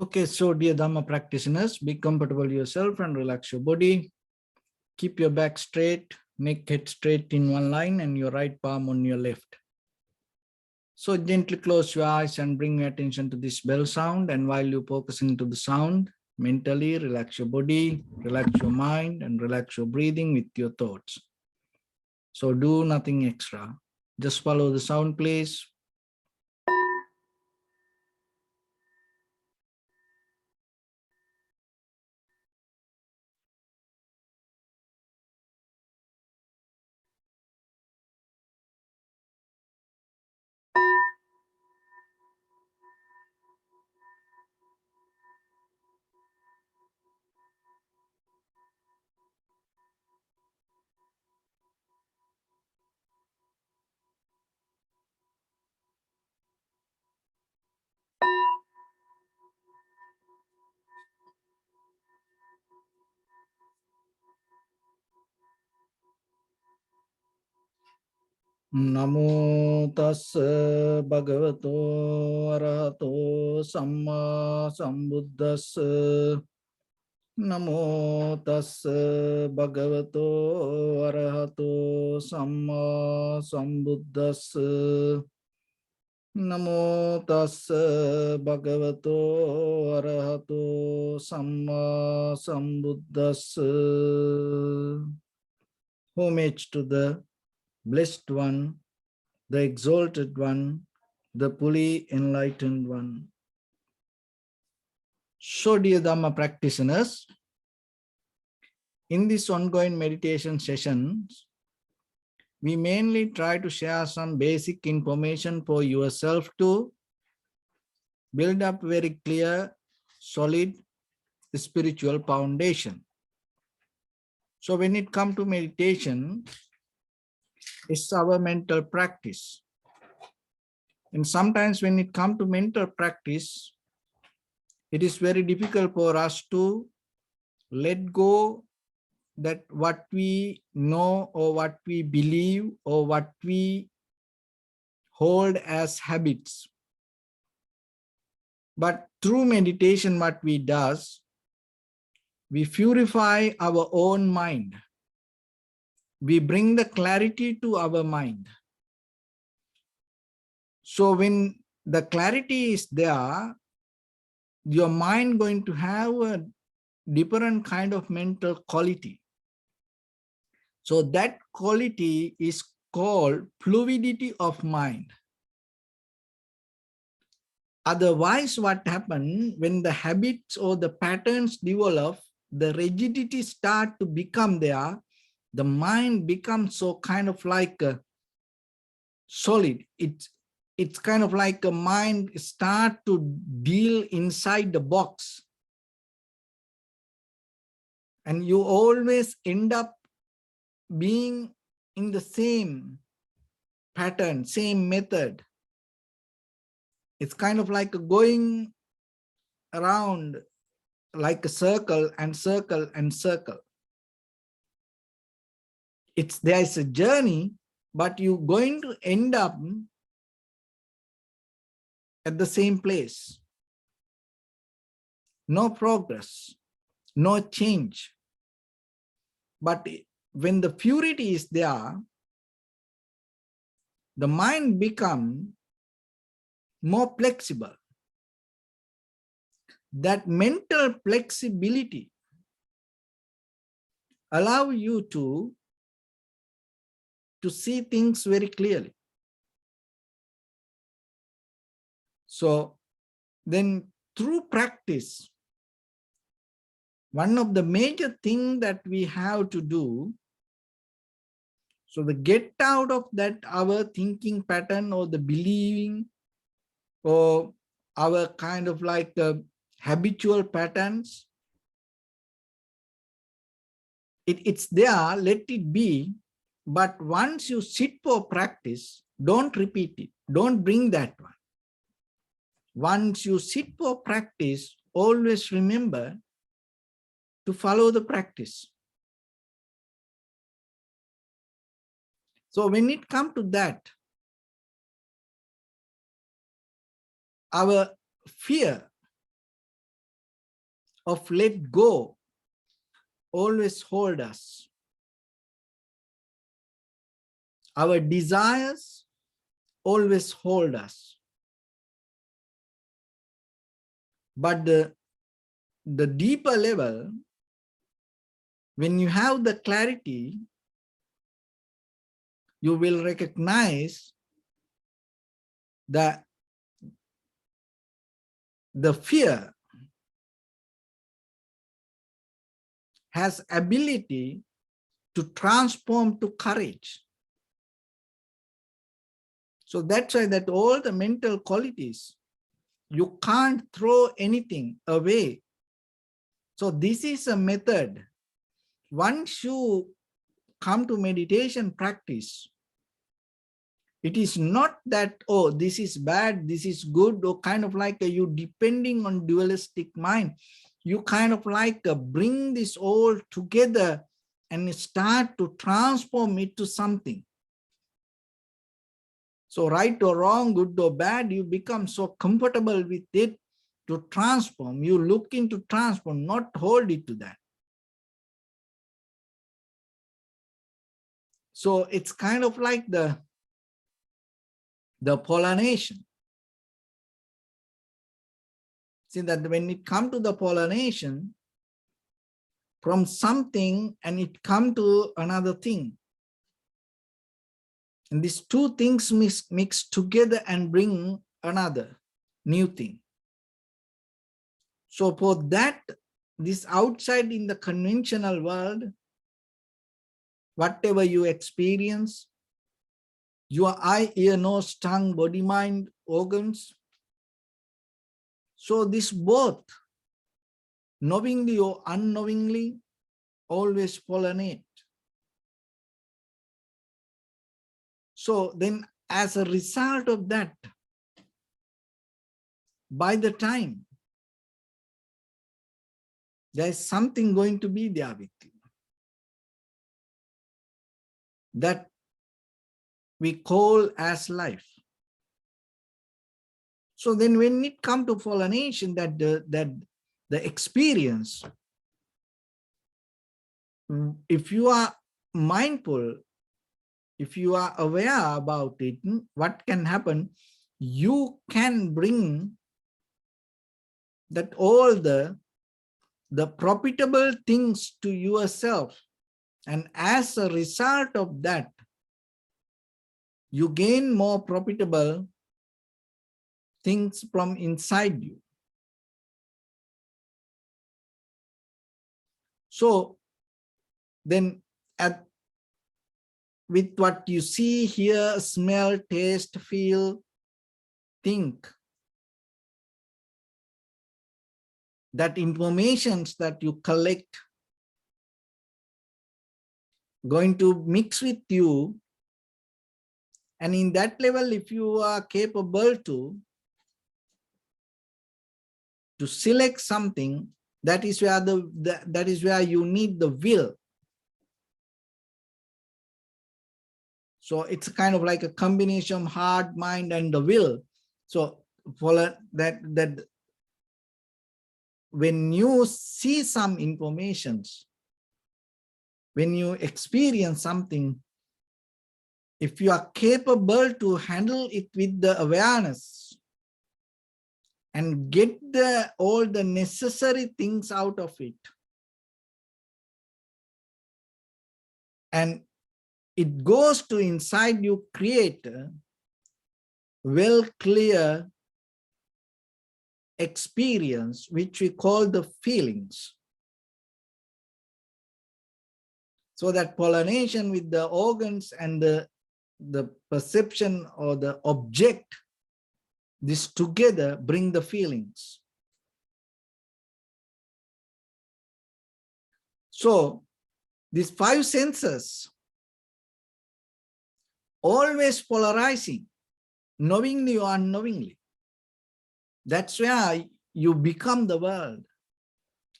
Okay, so dear Dharma practitioners, be comfortable yourself and relax your body. Keep your back straight, neck head straight in one line and your right palm on your left. So gently close your eyes and bring your attention to this bell sound. And while you're focusing to the sound, mentally relax your body, relax your mind, and relax your breathing with your thoughts. So do nothing extra. Just follow the sound, please. Namo tassa bhagavato arahato samma sambuddhassa. Namo tassa bhagavato arahato samma sambuddhassa. Namo tassa bhagavato arahato samma sambuddhassa. Homage to the Blessed One, the Exalted One, the fully enlightened One. So, dear Dharma practitioners, in this ongoing meditation sessions, we mainly try to share some basic information for yourself to build up very clear, solid spiritual foundation. So when it comes to meditation, it's our mental practice. And sometimes when it comes to mental practice, it is very difficult for us to let go that what we know or what we believe or what we hold as habits. But through meditation, what we does, we purify our own mind. We bring the clarity to our mind. So when the clarity is there, your mind going to have a different kind of mental quality. So that quality is called fluidity of mind. Otherwise, what happens when the habits or the patterns develop, the rigidity start to become there, the mind becomes so kind of like a solid. It's kind of like a mind start to deal inside the box. And you always end up being in the same pattern, same method. It's kind of like going around like a circle and circle and circle. There is a journey, but you're going to end up at the same place. No progress, no change. But when the purity is there, the mind becomes more flexible. That mental flexibility allows you to see things very clearly. So then through practice, one of the major things that we have to do, so the get out of that our thinking pattern or the believing or our kind of like habitual patterns, it's there, let it be. But once you sit for practice, don't repeat it. Don't bring that one. Once you sit for practice, always remember to follow the practice. So when it comes to that, our fear of let go always hold us. Our desires always hold us. But the deeper level, when you have the clarity, you will recognize that the fear has ability to transform to courage. So that's why that all the mental qualities, you can't throw anything away. So this is a method. Once you come to meditation practice, it is not that, oh, this is bad, this is good, or kind of like you depending on dualistic mind. You kind of like bring this all together and start to transform it to something. So right or wrong, good or bad, you become so comfortable with it to transform. You look into transform, not hold it to that. So it's kind of like the pollination. See that when it comes to the pollination, from something and it come to another thing. And these two things mix together and bring another new thing. So for that, this outside in the conventional world, whatever you experience, your eye, ear, nose, tongue, body, mind, organs. So this both, knowingly or unknowingly, always pollinate. So then as a result of that, by the time there is something going to be there with you that we call as life. So then when it comes to pollination, that the experience, if you are mindful, if you are aware about it, what can happen? You can bring that all the profitable things to yourself. And as a result of that, you gain more profitable things from inside you. So then with what you see, hear, smell, taste, feel, think, that informations that you collect going to mix with you. And in that level, if you are capable to select something, that is where that is where you need the will. So it's kind of like a combination of heart, mind, and the will. So for that when you see some informations, when you experience something, if you are capable to handle it with the awareness and get all the necessary things out of it, and it goes to inside you, create a well clear experience, which we call the feelings. So that pollination with the organs and the perception or the object, this together bring the feelings. So these five senses always polarizing, knowingly or unknowingly. That's where you become the world.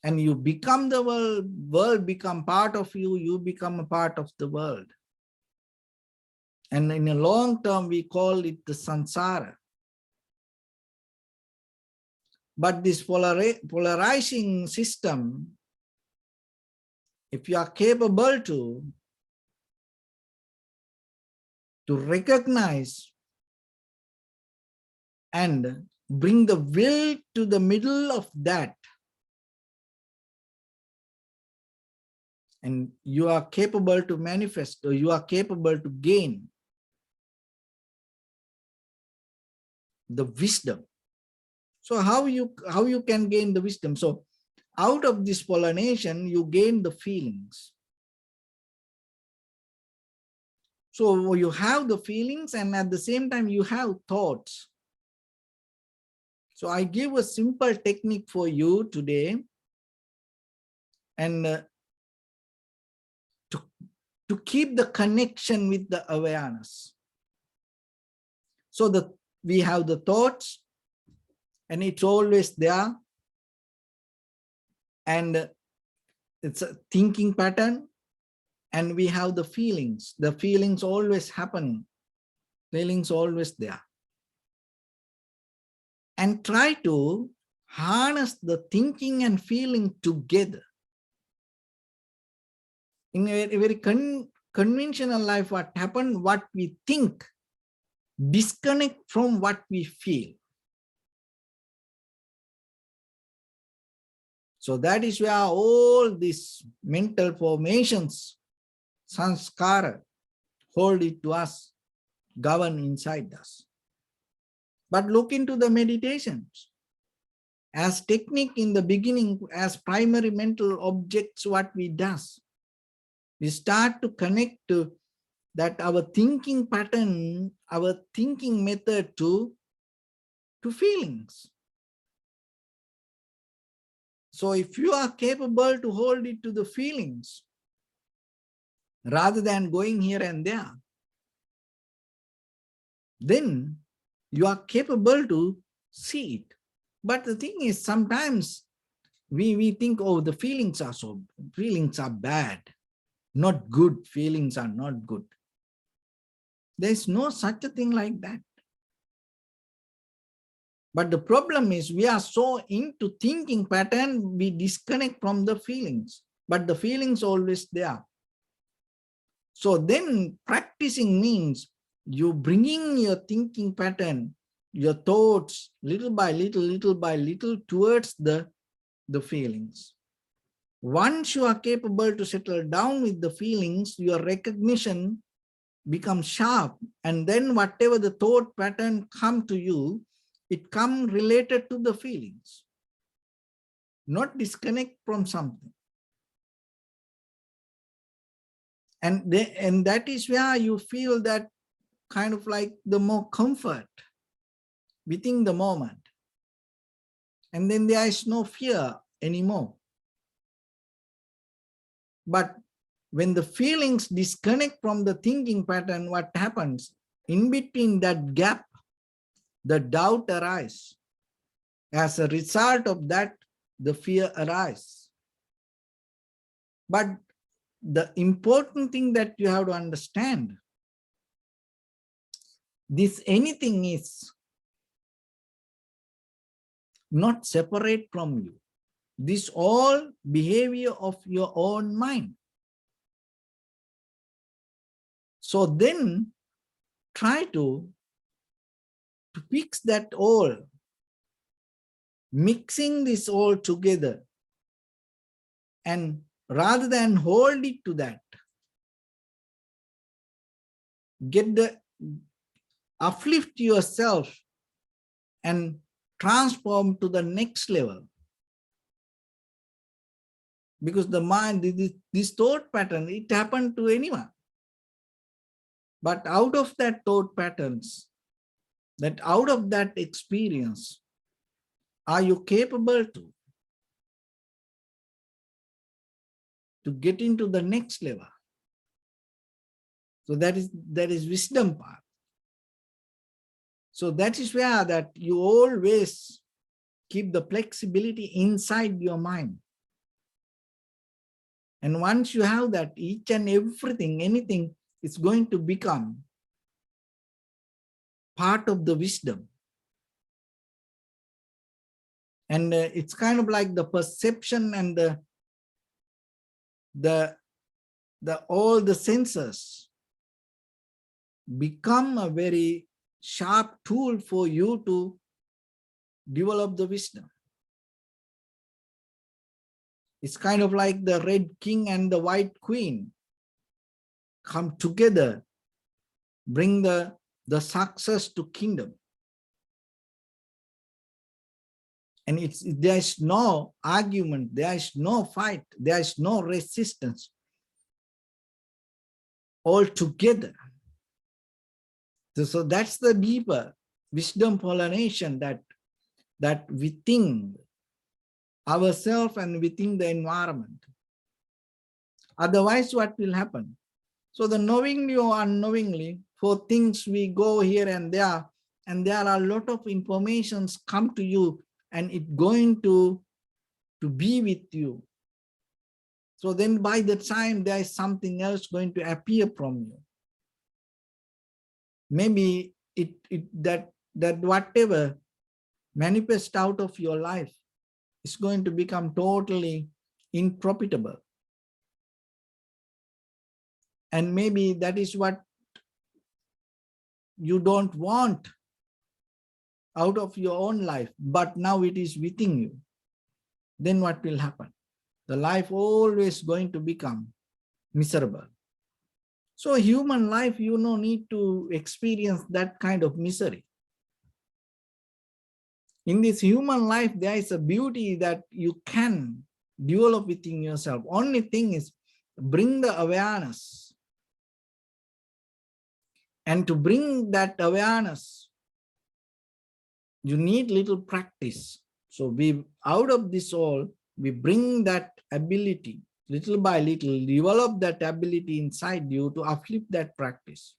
And you become the world, world become part of you, you become a part of the world. And in a long term, we call it the samsara. But this polarizing system, if you are capable to recognize and bring the will to the middle of that, and you are capable to manifest, or you are capable to gain the wisdom. So how you can gain the wisdom? So out of this pollination, you gain the feelings. So you have the feelings, and at the same time you have thoughts. So I give a simple technique for you today, and to keep the connection with the awareness. So we have the thoughts, and it's always there, and it's a thinking pattern, and we have the feelings always happening, feelings always there. And try to harness the thinking and feeling together. In a very conventional life, what happened, what we think disconnect from what we feel. So that is where all these mental formations, sanskara, hold it to us, govern inside us. But look into the meditations. As technique in the beginning, as primary mental objects, what we does, we start to connect to that our thinking pattern, our thinking method to feelings. So if you are capable to hold it to the feelings, rather than going here and there, then you are capable to see it. But the thing is, sometimes we think, oh, the feelings are bad, not good, feelings are not good. There's no such a thing like that. But the problem is we are so into thinking pattern, we disconnect from the feelings, but the feelings always there. So then practicing means you bringing your thinking pattern, your thoughts, little by little towards the feelings. Once you are capable to settle down with the feelings, your recognition becomes sharp, and then whatever the thought pattern come to you, it come related to the feelings, not disconnect from something. And that is where you feel that kind of like the more comfort within the moment. And then there is no fear anymore. But when the feelings disconnect from the thinking pattern, what happens? In between that gap, the doubt arises. As a result of that, the fear arises. But the important thing that you have to understand, this anything is not separate from you. This all behavior of your own mind. So then try to fix that all, mixing this all together, and rather than hold it to that, uplift yourself and transform to the next level. Because the mind, this thought pattern, it happened to anyone. But out of that thought patterns, out of that experience, are you capable to get into the next level? So that is wisdom part. So that is where that you always keep the flexibility inside your mind. And once you have that, each and everything, anything is going to become part of the wisdom. And it's kind of like the perception and the all the senses become a very sharp tool for you to develop the wisdom. It's kind of like the red king and the white queen come together, bring the success to kingdom. And there is no argument, there is no fight, there is no resistance. All together. So that's the deeper wisdom pollination that within ourselves and within the environment. Otherwise, what will happen? So the knowingly or unknowingly, for things we go here and there are a lot of informations come to you, and it's going to be with you. So then by the time there is something else going to appear from you. Maybe that whatever manifests out of your life is going to become totally unprofitable. And maybe that is what you don't want out of your own life, but now it is within you. Then what will happen? The life always going to become miserable. So human life, you no need to experience that kind of misery. In this human life, there is a beauty that you can develop within yourself. Only thing is bring the awareness. And to bring that awareness, you need little practice. So we, out of this all, we bring that ability, little by little, develop that ability inside you to uplift that practice.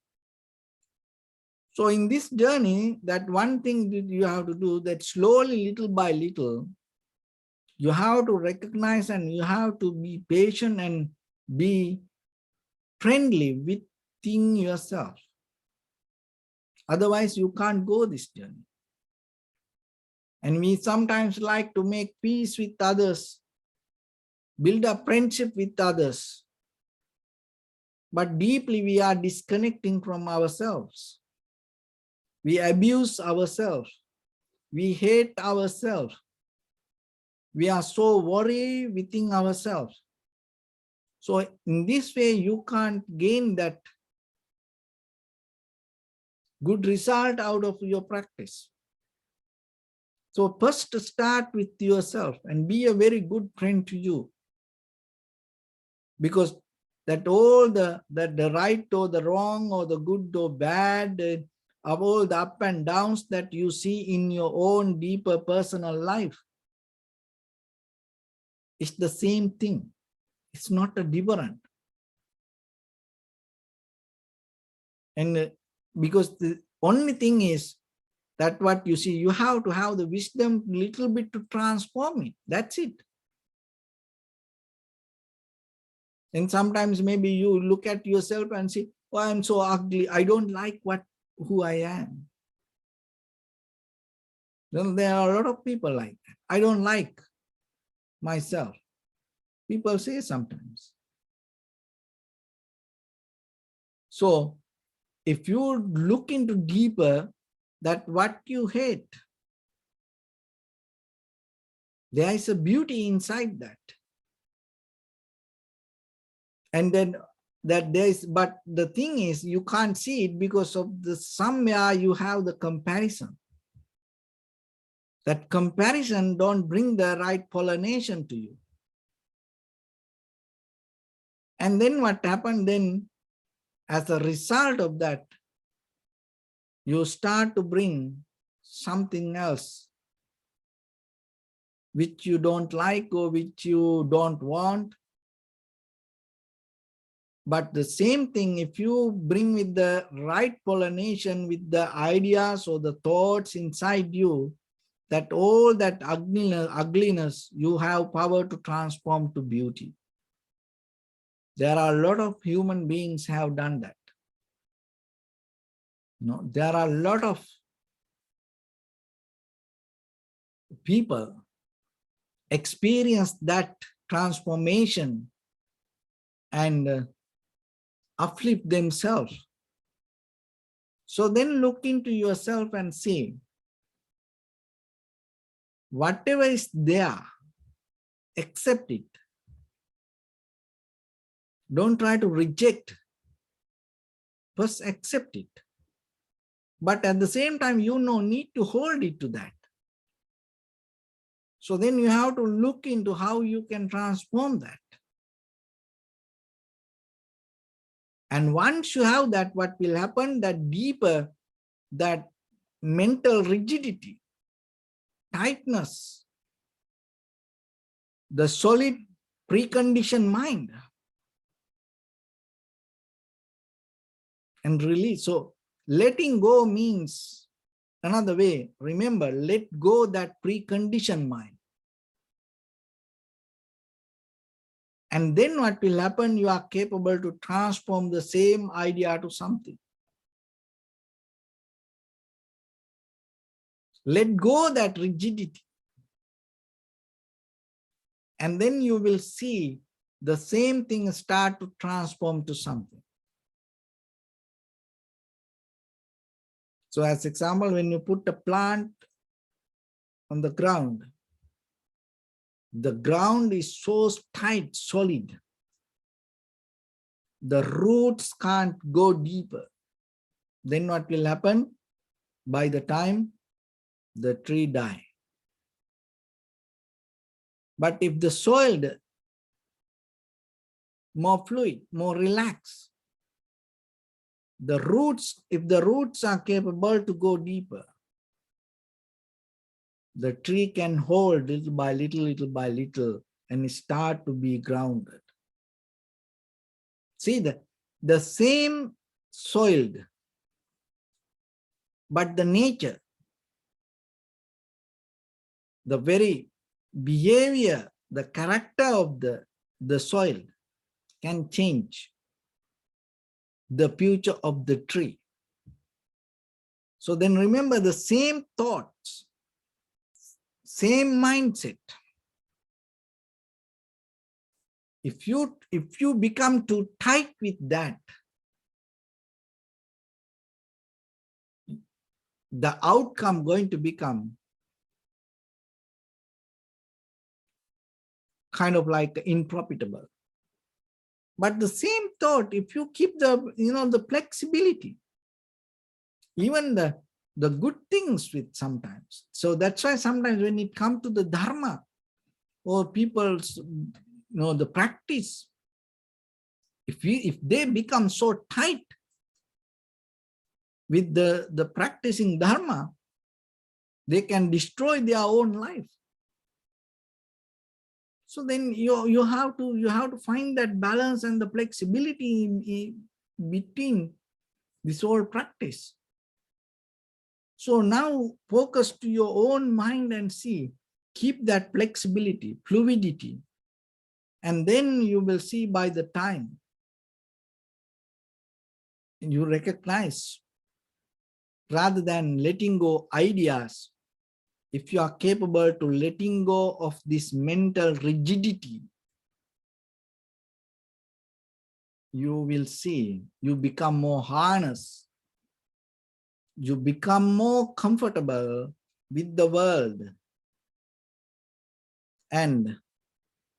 So in this journey, that one thing that you have to do, that slowly, little by little, you have to recognize and you have to be patient and be friendly within yourself. Otherwise, you can't go this journey. And we sometimes like to make peace with others, build a friendship with others. But deeply, we are disconnecting from ourselves. We abuse ourselves. We hate ourselves. We are so worried within ourselves. So in this way, you can't gain that good result out of your practice. So first start with yourself and be a very good friend to you. Because that all the right or the wrong or the good or bad, of all the up and downs that you see in your own deeper personal life, it's the same thing. It's not a different. And because the only thing is that what you see, you have to have the wisdom little bit to transform it. That's it. And sometimes maybe you look at yourself and say, oh, I'm so ugly. I don't like who I am. Then there are a lot of people like that. I don't like myself. People say sometimes. So if you look into deeper, that what you hate, there is a beauty inside that. And then that there is, but the thing is, you can't see it because of the somewhere you have the comparison. That comparison don't bring the right pollination to you. And then what happened then, as a result of that, you start to bring something else which you don't like or which you don't want. But the same thing, if you bring with the right pollination, with the ideas or the thoughts inside you, that all that ugliness, you have power to transform to beauty. There are a lot of human beings have done that. No, there are a lot of people experience that transformation and uplift themselves. So then look into yourself and see, whatever is there, accept it. Don't try to reject. First accept it. But at the same time, you need to hold it to that. So then you have to look into how you can transform that. And once you have that, what will happen? That deeper, that mental rigidity, tightness, the solid preconditioned mind, and release. So letting go means another way. Remember, let go that preconditioned mind. And then what will happen? You are capable to transform the same idea to something. Let go that rigidity. And then you will see the same thing start to transform to something. So as example, when you put a plant on the ground is so tight, solid. The roots can't go deeper. Then what will happen? By the time the tree dies. But if the soil more fluid, more relaxed, if the roots are capable to go deeper, the tree can hold little by little, and start to be grounded. See, the same soil, but the nature, the very behavior, the character of the soil can change the future of the tree. So then remember, the same thoughts, same mindset. If you become too tight with that, the outcome going to become kind of like unprofitable. But the same thought, if you keep the flexibility, even the good things with sometimes. So that's why sometimes when it comes to the Dharma or people's, the practice, if they become so tight with the practicing Dharma, they can destroy their own life. So then you have to find that balance and the flexibility between this whole practice. So now focus to your own mind and see, keep that flexibility, fluidity, and then you will see by the time you recognize, rather than letting go ideas, if you are capable to letting go of this mental rigidity, you will see you become more harnessed. You become more comfortable with the world and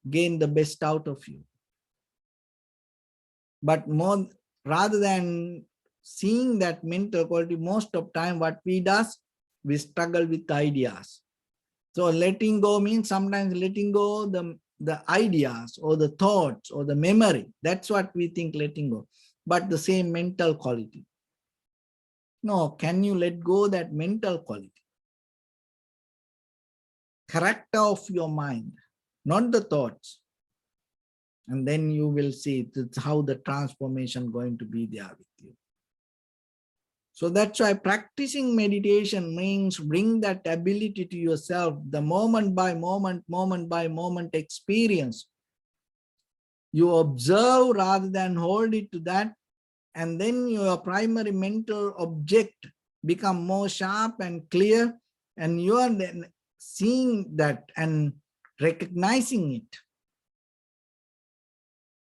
gain the best out of you. But more, rather than seeing that mental quality, most of time what we do, we struggle with ideas. So letting go means sometimes letting go the ideas or the thoughts or the memory. That's what we think letting go. But the same mental quality. No, can you let go that mental quality? Character of your mind, not the thoughts. And then you will see how the transformation going to be there with you. So that's why practicing meditation means bring that ability to yourself, the moment by moment experience. You observe rather than hold it to that, and then your primary mental object become more sharp and clear, and you are then seeing that and recognizing it,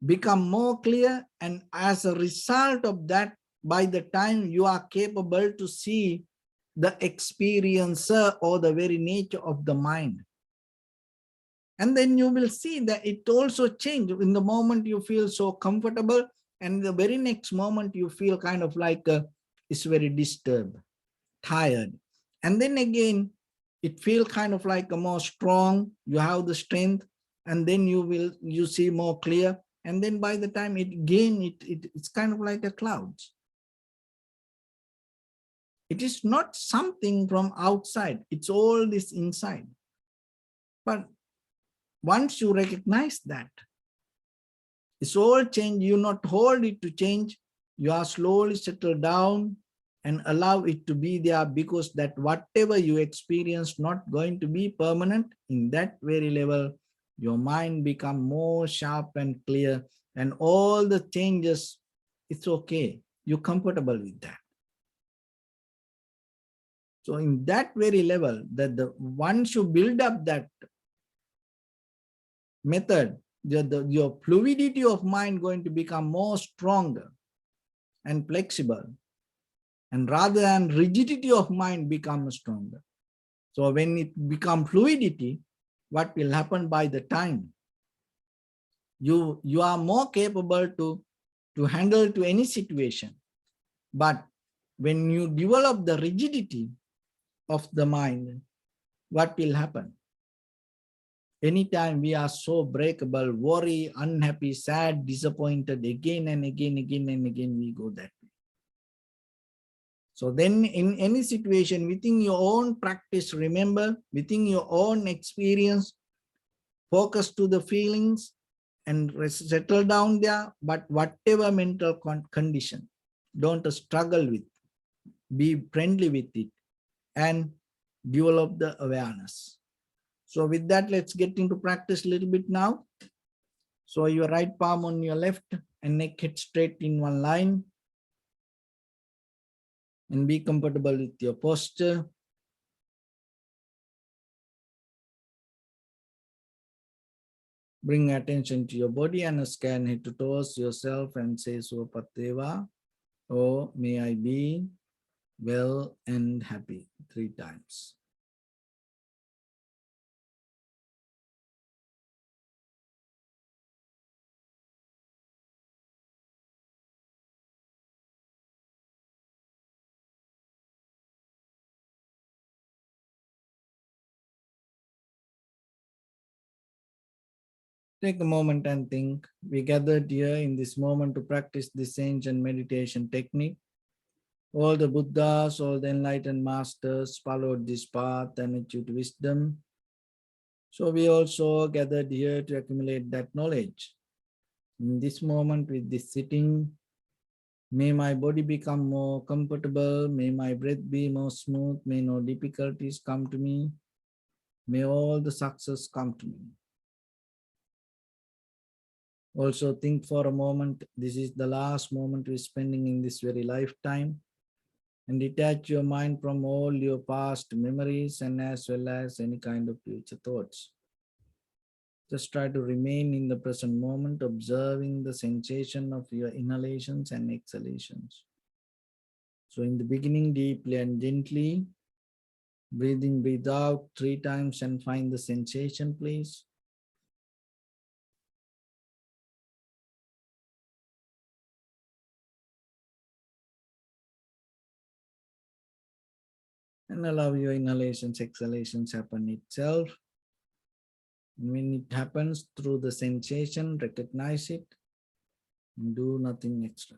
become more clear, and as a result of that, by the time you are capable to see the experiencer or the very nature of the mind. And then you will see that it also changes. In the moment you feel so comfortable, and the very next moment you feel kind of like it's very disturbed, tired. And then again, it feels kind of like a more strong, you have the strength, and then you see more clear. And then by the time it's kind of like a clouds. It is not something from outside, it's all this inside. But once you recognize that, it's all change, you not hold it to change, you are slowly settle down and allow it to be there, because that whatever you experience not going to be permanent. In that very level, your mind become more sharp and clear, and all the changes, it's okay. You're comfortable with that. So in that very level, that once you build up that method, your fluidity of mind going to become more stronger and flexible, and rather than rigidity of mind become stronger. So when it become fluidity, what will happen by the time you are more capable to handle to any situation. But when you develop the rigidity of the mind, what will happen? Anytime we are so breakable, worry, unhappy, sad, disappointed, again and again, we go that way. So then in any situation, within your own practice, remember, within your own experience, focus to the feelings and settle down there. But whatever mental condition, don't struggle with, be friendly with it and develop the awareness. So with that, let's get into practice a little bit now. So your right palm on your left and neck head straight in one line, and be comfortable with your posture. Bring attention to your body and scan head to toes yourself and say Sopateva, or may I be well and happy 3 times. Take a moment and think. We gathered here in this moment to practice this ancient meditation technique. All the Buddhas, all the enlightened masters followed this path and achieved wisdom. So we also gathered here to accumulate that knowledge. In this moment with this sitting, may my body become more comfortable, may my breath be more smooth, may no difficulties come to me, may all the success come to me. Also think for a moment, this is the last moment we're spending in this very lifetime, and detach your mind from all your past memories and as well as any kind of future thoughts. Just try to remain in the present moment, observing the sensation of your inhalations and exhalations. So in the beginning, deeply and gently, breathe in, breathe out 3 times and find the sensation, please. And allow your inhalations, exhalations happen itself. And when it happens through the sensation, recognize it and do nothing extra.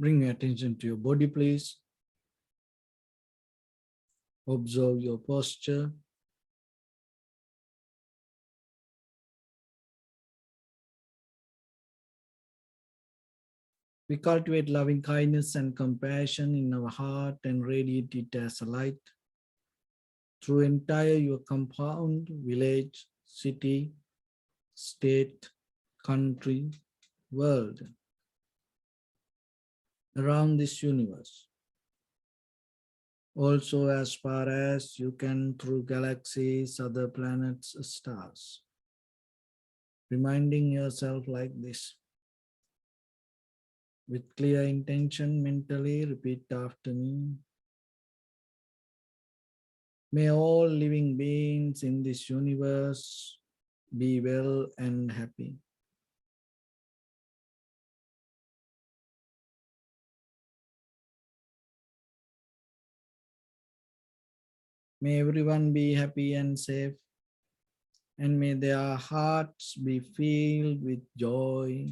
Bring your attention to your body, please. Observe your posture. We cultivate loving kindness and compassion in our heart and radiate it as a light through entire your compound, village, city, state, country, world, around this universe. Also as far as you can through galaxies, other planets, stars. Reminding yourself like this. With clear intention, mentally repeat after me. May all living beings in this universe be well and happy. May everyone be happy and safe, and may their hearts be filled with joy.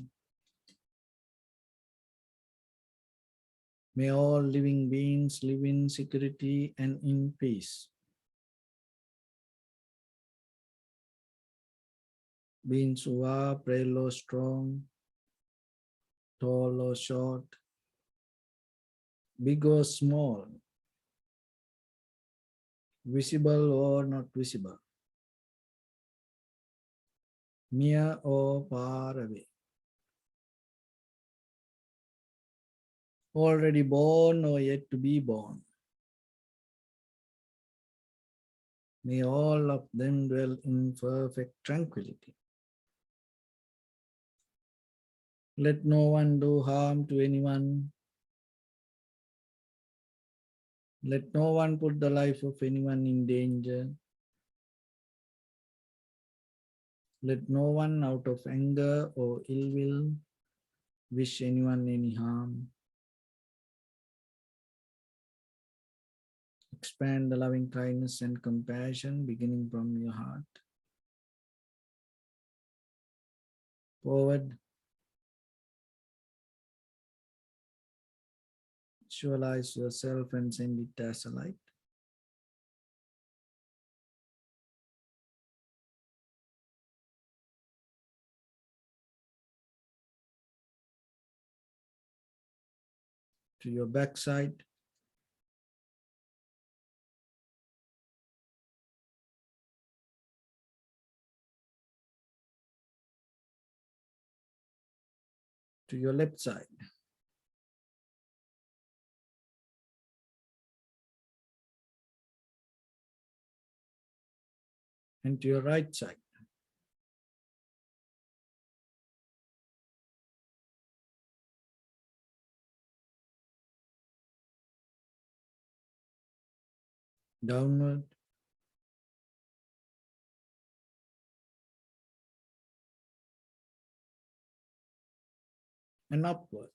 May all living beings live in security and in peace. Beings who are frail or strong, tall or short, big or small, visible or not visible, near or far away, already born or yet to be born. May all of them dwell in perfect tranquility. Let no one do harm to anyone. Let no one put the life of anyone in danger. Let no one out of anger or ill will wish anyone any harm. Expand the loving kindness and compassion beginning from your heart. Forward. Visualize yourself and send it as a light. To your backside. To your left side. And to your right side. Downward. And upward.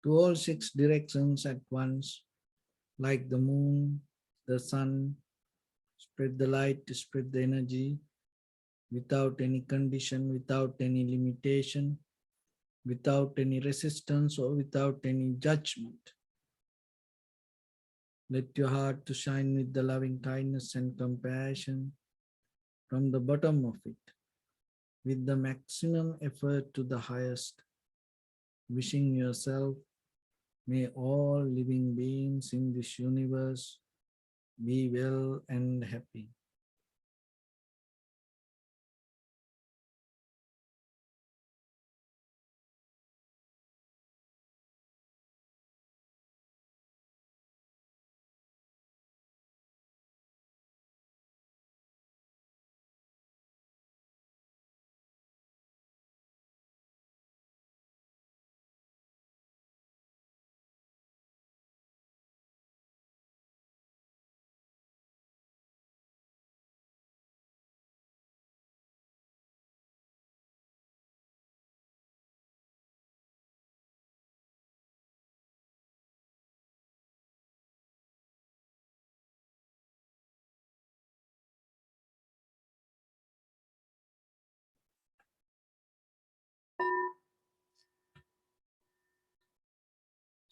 To all 6 directions at once, like the moon, the sun, spread the light, spread the energy without any condition, without any limitation, without any resistance or without any judgment. Let your heart to shine with the loving kindness and compassion from the bottom of it, with the maximum effort to the highest, wishing yourself, may all living beings in this universe be well and happy.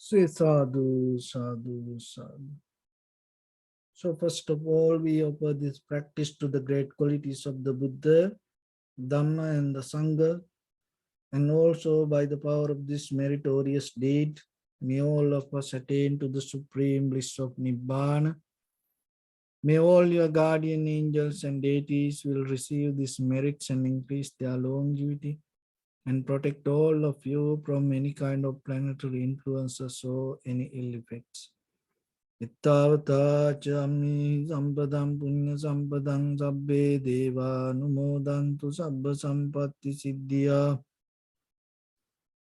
Say sadhu, sadhu, sadhu. So first of all, we offer this practice to the great qualities of the Buddha, Dharma and the Sangha, and also by the power of this meritorious deed, may all of us attain to the supreme bliss of Nibbana. May all your guardian angels and deities will receive these merits and increase their longevity and protect all of you from any kind of planetary influences or any ill effects. Ittavata chami sampadam punya sampadam sabbe deva numodantu sabba sampatti siddhya.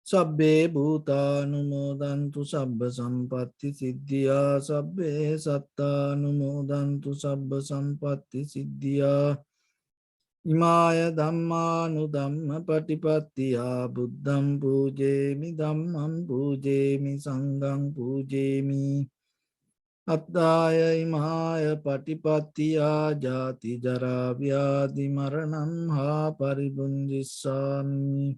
Sabbe bhuta numodantu sabba sampatti siddhya. Sabbe satta numodantu sabba sampatti siddhya. Imaya dhamma nu dhamma patipattiya buddham pujemi dhammam pujemi sangham pujemi. Attaya imaya patipattiya jati jara vyadi maranam ha paribunjissami.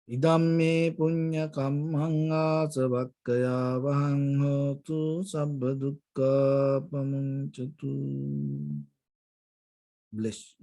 Idam me punya kammang asavakkaya vahang hotu sabba dukkha pamuncatu. Bless.